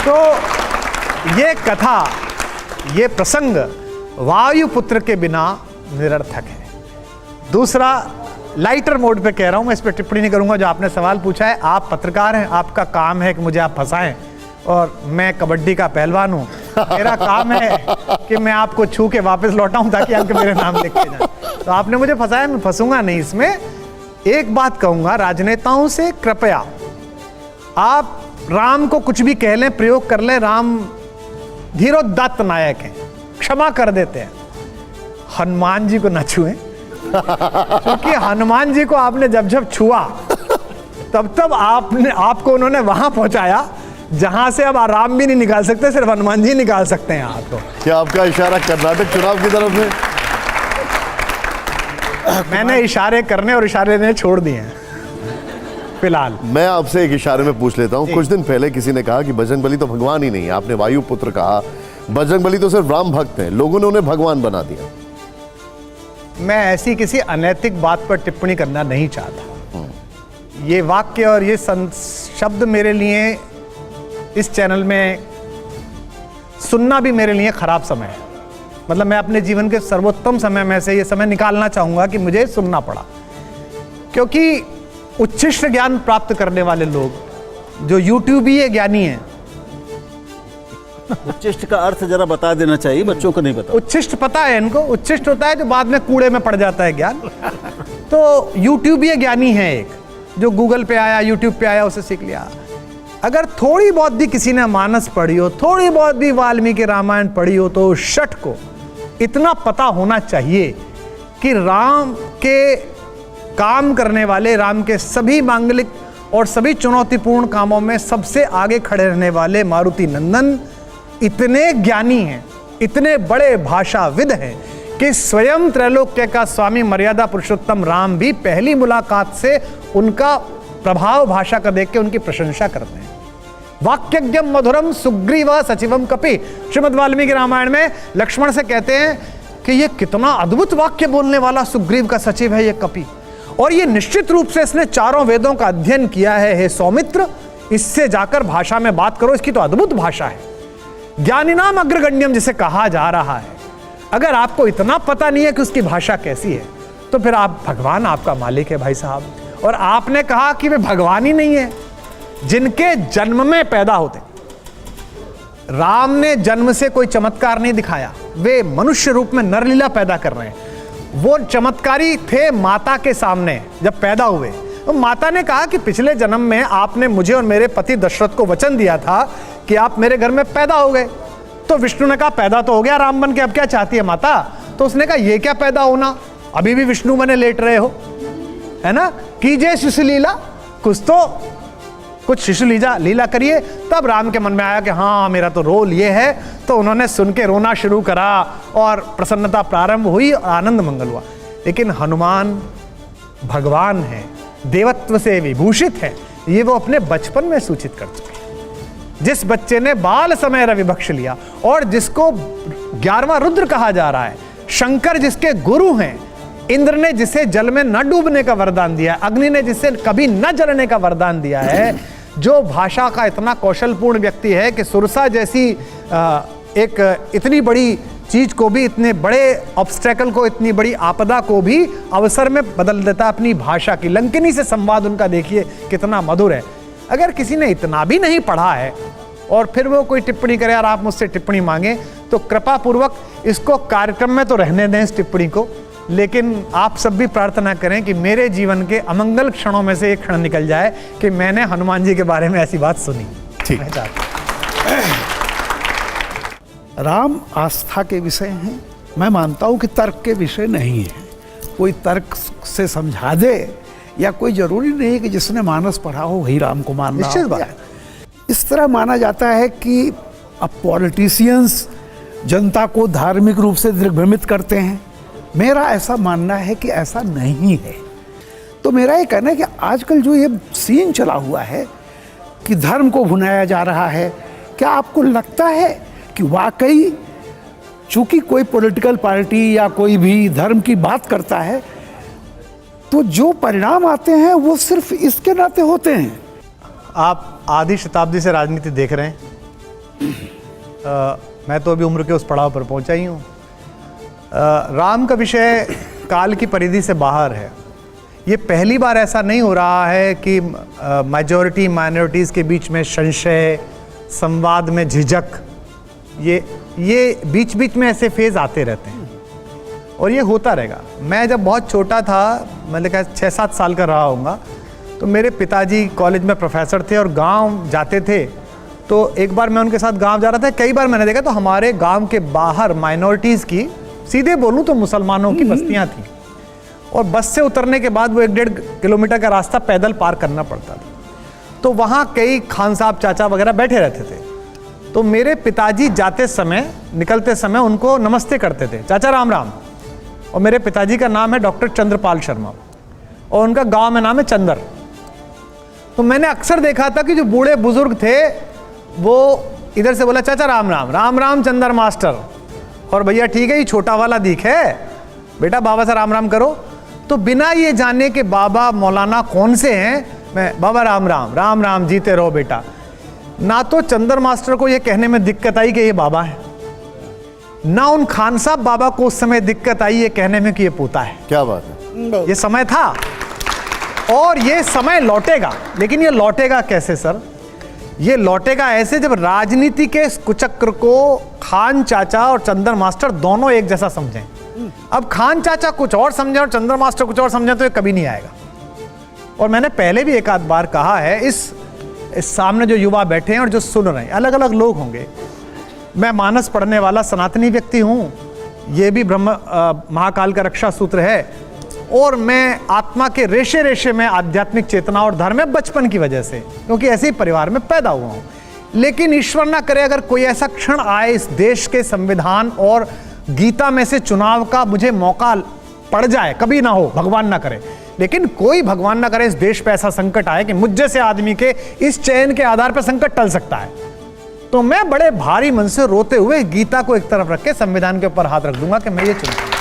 तो ये कथा, ये प्रसंग वायुपुत्र के बिना निरर्थक है। दूसरा, लाइटर मोड पे कह रहा हूं, मैं इस पर टिप्पणी नहीं करूंगा। जो आपने सवाल पूछा है, आप पत्रकार हैं, आपका काम है कि मुझे आप फंसाएं, और मैं कबड्डी का पहलवान हूं, मेरा काम है कि मैं आपको छू के वापस लौटाऊं ताकि अंक मेरे नाम लिख के जाए। तो आपने मुझे फंसाया, मैं फंसूंगा नहीं इसमें। एक बात कहूंगा राजनेताओं से, कृपया आप राम को कुछ भी कह लें, प्रयोग कर लें, राम धीरोदात्त नायक हैं, क्षमा कर देते हैं। हनुमान जी को न छुएं, क्योंकि हनुमान जी को आपने जब जब छुआ तब आपको उन्होंने वहां पहुंचाया जहां से अब राम भी नहीं निकाल सकते, सिर्फ हनुमान जी निकाल सकते हैं आपको। क्या आपका इशारा कर्नाटक चुनाव की तरफ है? मैंने इशारे करने और इशारे ने छोड़ दिए हैं फिलहाल। मैं आपसे एक इशारे में पूछ लेता हूं। कुछ दिन पहले किसी ने कहा कि बजरंगबली तो भगवान ही नहीं है, आपने वायुपुत्र कहा। बजरंगबली तो सिर्फ राम भक्त हैं, लोगों ने उन्हें भगवान बना दिया। मैं ऐसी किसी अनैतिक बात पर टिप्पणी करना नहीं चाहता। ये वाक्य और ये शब्द मेरे लिए इस चैनल में सुनना भी मेरे लिए खराब समय है। मतलब मैं अपने जीवन के सर्वोत्तम समय में से ये समय निकालना चाहूंगा कि मुझे सुनना पड़ा, क्योंकि उच्छिष्ट ज्ञान प्राप्त करने वाले लोग जो यूट्यूबीय ज्ञानी हैं। उच्छिष्ट का अर्थ जरा बता देना चाहिए, बच्चों को नहीं पता। उच्छिष्ट पता है इनको, उच्छिष्ट होता है जो बाद में कूड़े में पड़ जाता है ज्ञान। तो यूट्यूबीय ज्ञानी है एक, जो गूगल पे आया, यूट्यूब पे आया, उसे सीख लिया। अगर थोड़ी बहुत भी किसी ने मानस पढ़ी हो, थोड़ी बहुत भी वाल्मीकि रामायण पढ़ी हो, तो शठ को इतना पता होना चाहिए कि राम के काम करने वाले, राम के सभी मांगलिक और सभी चुनौतीपूर्ण कामों में सबसे आगे खड़े रहने वाले मारुति नंदन इतने ज्ञानी हैं, इतने बड़े भाषाविद हैं कि स्वयं त्रैलोक्य का स्वामी मर्यादा पुरुषोत्तम राम भी पहली मुलाकात से उनका प्रभाव भाषा का देख के उनकी प्रशंसा करते हैं। वाक्यज्ञम मधुरम सुग्रीव सचिवम कपि, श्रीमद् वाल्मीकि रामायण में लक्ष्मण से कहते हैं कि ये कितना अद्भुत वाक्य बोलने वाला सुग्रीव का सचिव है ये कपि, और ये निश्चित रूप से इसने चारों वेदों का अध्ययन किया है। हे सौमित्र, इससे जाकर भाषा में बात करो, इसकी तो अद्भुत भाषा है। ज्ञानिनाम अग्रगण्यम जिसे कहा जा रहा है, अगर आपको इतना पता नहीं है कि उसकी भाषा कैसी है, तो फिर आप, भगवान आपका मालिक है भाई साहब। और आपने कहा कि वे भगवान ही नहीं है, जिनके जन्म में पैदा होते। राम ने जन्म से कोई चमत्कार नहीं दिखाया, वे मनुष्य रूप में नरलीला पैदा कर रहे हैं। वो चमत्कारी थे माता के सामने जब पैदा हुए। तो माता ने कहा कि पिछले जन्म में आपने मुझे और मेरे पति दशरथ को वचन दिया था कि आप मेरे घर में पैदा हो गए। तो विष्णु ने कहा पैदा तो हो गया राम बन के, अब क्या चाहती है माता? तो उसने कहा ये क्या पैदा होना, अभी भी विष्णु बने लेट रहे हो, है ना, कीजिए शिशु लीला, कुछ शिशु लीला करिए। तब राम के मन में आया कि हाँ मेरा तो रोल ये है। तो उन्होंने सुन के रोना शुरू करा और प्रसन्नता प्रारंभ हुई, आनंद मंगल हुआ। लेकिन हनुमान भगवान है, देवत्व से विभूषित है, ये वो अपने बचपन में सूचित कर चुके हैं। जिस बच्चे ने बाल समय रवि बख्श लिया और जिसको 11वां रुद्र कहा जा रहा है, शंकर जिसके गुरु हैं, इंद्र ने जिसे जल में न डूबने का वरदान दिया, अग्नि ने जिसे कभी न जलने का वरदान दिया है, जो भाषा का इतना कौशलपूर्ण व्यक्ति है कि सुरसा जैसी एक इतनी बड़ी चीज को भी, इतने बड़े ऑब्स्टेकल को, इतनी बड़ी आपदा को भी अवसर में बदल देता अपनी भाषा की। लंकिनी से संवाद उनका देखिए कितना मधुर है। अगर किसी ने इतना भी नहीं पढ़ा है और फिर वो कोई टिप्पणी करे और आप मुझसे टिप्पणी मांगे, तो कृपा पूर्वक इसको कार्यक्रम में तो रहने दें इस टिप्पणी को, लेकिन आप सब भी प्रार्थना करें कि मेरे जीवन के अमंगल क्षणों में से एक क्षण निकल जाए कि मैंने हनुमान जी के बारे में ऐसी बात सुनी। ठीक। राम आस्था के विषय हैं, मैं मानता हूँ कि तर्क के विषय नहीं है। कोई तर्क से समझा दे या कोई जरूरी नहीं है कि जिसने मानस पढ़ा हो वही राम को मान रहा निश्चित बात है। इस तरह माना जाता है कि अब पॉलिटिशियंस जनता को धार्मिक रूप से दिग्भ्रमित करते हैं। मेरा ऐसा मानना है कि ऐसा नहीं है। तो मेरा ये कहना है कि आजकल जो ये सीन चला हुआ है कि धर्म को भुनाया जा रहा है, क्या आपको लगता है कि वाकई चूंकि कोई पॉलिटिकल पार्टी या कोई भी धर्म की बात करता है तो जो परिणाम आते हैं वो सिर्फ इसके नाते होते हैं? आप आधी शताब्दी से राजनीति देख रहे हैं, मैं तो अभी उम्र के उस पड़ाव पर पहुंचा ही हूँ। राम का विषय काल की परिधि से बाहर है। ये पहली बार ऐसा नहीं हो रहा है कि मेजॉरिटी माइनॉरिटीज़ के बीच में संशय, संवाद में झिझक, ये बीच बीच में ऐसे फेज आते रहते हैं और ये होता रहेगा। मैं जब बहुत छोटा था, मैंने कहा 6-7 साल का रहा होऊंगा, तो मेरे पिताजी कॉलेज में प्रोफेसर थे और गांव जाते थे। तो एक बार मैं उनके साथ गांव जा रहा था, कई बार मैंने देखा तो हमारे गांव के बाहर माइनॉरिटीज़ की, सीधे बोलूँ तो मुसलमानों की बस्तियाँ थीं और बस से उतरने के बाद वो 1-1.5 किलोमीटर का रास्ता पैदल पार करना पड़ता था। तो वहाँ कई खान साहब चाचा वगैरह बैठे रहते थे। तो मेरे पिताजी जाते समय, निकलते समय उनको नमस्ते करते थे, चाचा राम राम। और मेरे पिताजी का नाम है डॉक्टर चंद्रपाल शर्मा और उनका गांव में नाम है चंदर। तो मैंने अक्सर देखा था कि जो बूढ़े बुजुर्ग थे वो इधर से बोला चाचा राम राम, राम राम चंदर मास्टर, और भैया ठीक है ये छोटा वाला दीख है, बेटा बाबा से राम राम करो। तो बिना ये जाने कि बाबा मौलाना कौन से हैं, मैं बाबा राम राम, राम राम, जीते रहो बेटा। ना तो चंदर मास्टर को ये कहने में दिक्कत आई कि ये बाबा है, ना उन खान साहब बाबा को उस समय दिक्कत आई ये कहने में कि ये पोता है। क्या बात है। ये समय था और ये समय लौटेगा, लेकिन ये लौटेगा कैसे सर? ये लौटेगा ऐसे जब राजनीति के कुचक्र को खान चाचा और चंदर मास्टर दोनों एक जैसा समझें। अब खान चाचा कुछ और समझे और चंदर मास्टर कुछ और समझे तो ये कभी नहीं आएगा। और मैंने पहले भी एक आध बार कहा है, इस सामने जो युवा बैठे हैं और जो सुन रहे हैं, अलग अलग लोग होंगे। मैं मानस पढ़ने वाला सनातनी व्यक्ति हूँ, ये भी ब्रह्म महाकाल का रक्षा सूत्र है, और मैं आत्मा के रेशे रेशे में आध्यात्मिक चेतना और धर्म में बचपन की वजह से, क्योंकि ऐसे ही परिवार में पैदा हुआ हूँ। लेकिन ईश्वर ना करे अगर कोई ऐसा क्षण आए इस देश के संविधान और गीता में से चुनाव का मुझे मौका पड़ जाए, कभी ना हो, भगवान ना करे, लेकिन कोई भगवान ना करे इस देश पे ऐसा संकट आए कि मुझ जैसे आदमी के इस चयन के आधार पर संकट टल सकता है, तो मैं बड़े भारी मन से रोते हुए गीता को एक तरफ रख के संविधान के ऊपर हाथ रख दूंगा कि मैं ये चुनूंगा।